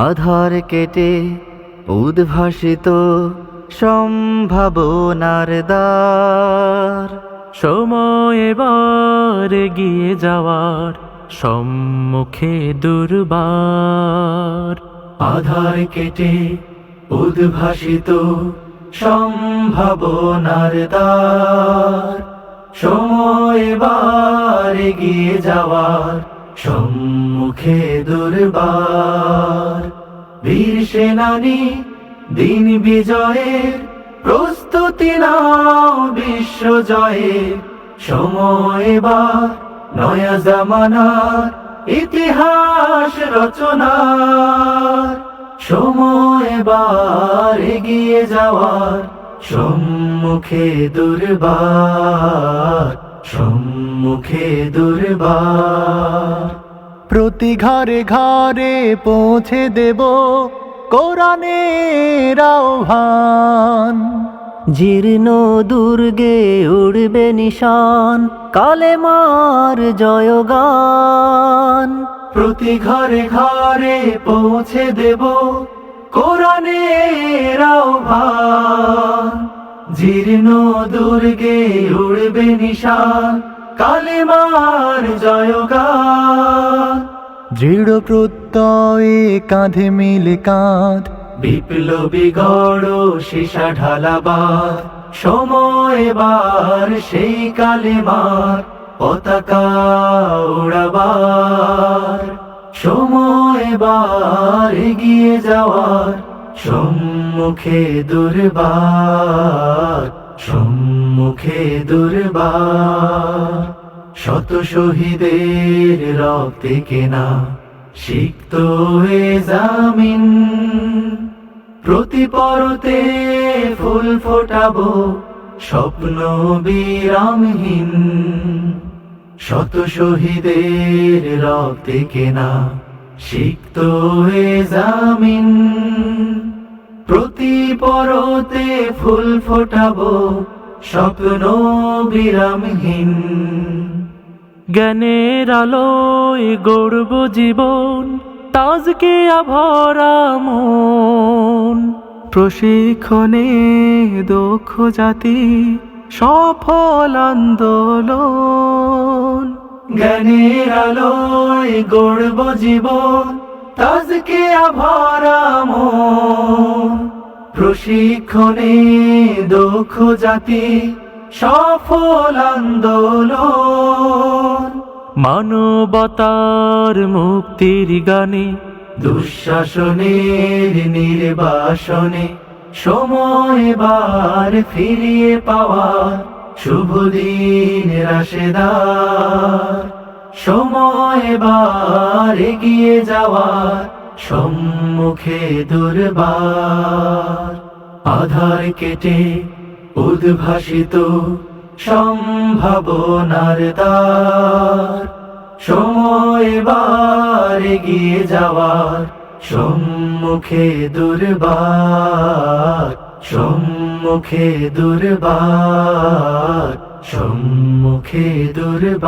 আধার কেটে উদ্ভাসিত সম্ভাবনার দ্বার, সময় এবার এগিয়ে যাওয়ার সম্মুখে দুর্বার। আধার কেটে উদ্ভাসিত সম্ভাবনার দ্বার, সময় এবার এগিয়ে যাওয়ার সম্মুখে দুর্বার। বীর সেনানী দিন বিজয়ের প্রস্তুতি নাও, বিশ্ব জয়ের সময় এবার নয়া জামানার ইতিহাস রচনার। সময় এবার এগিয়ে যাওয়ার সম্মুখে দুর্বার, সম্মুখে দুর্বার। প্রতি ঘরে ঘরে পৌঁছে দেব কোরআনের আহ্বান, জীর্ণ দুর্গে উড়বে নিশান, কালেমার জয়গান। প্রতি ঘরে ঘরে পৌঁছে দেব কোরআনের আহ্বান, জীর্ণ দুর্গে উড়বে নিশান, কালেমার জয়গান। দৃঢ় প্রত্যয়ে কাঁধে মিলে কাঁধ, বিপ্লবী গড় সীসা ঢালাবার সময় এবার সেই কালেমার পতাকা উড়াবার। সময় এবার এগিয়ে যাওয়ার সম্মুখে দুর্বার, সম্মুখে দুর্বার। শত শহীদের রক্তে কেনা সিক্ত এ জামিন, প্রতি পরতে ফুল ফোটাবো স্বপ্ন বিরামহীন। শত শহীদের রক্তে কেনা সিক্ত এ জামিন, প্রতি পরতে ফুল ফোটাবো স্বপ্ন বিরামহীন। জ্ঞানের আলোয় গড়ব জীবন, তাজকে আভরা মন। প্রশিক্ষণে দক্ষ জাতি সফল আন্দোলন। জ্ঞানের আলোয় গড়ব জীবন, তাজকে আভরা মন। প্রশিক্ষণে দক্ষ জাতি সফল আন্দোলন। মানবতার মুক্তির গানে, দুঃশাসনের নির্বাসনে সময় এবার ফিরিয়ে পাওয়ার শুভ দিন রাশেদার। সময় এবার এগিয়ে যাওয়ার সম্মুখে দুর্বার। আধার কেটে উদ্ভাসিত সম্ভাবনার দ্বার, সময় এবার এগিয়ে যাওয়ার সম্মুখে দুর্বার, সম্মুখে দুর্বার, সম্মুখে দুর্বার।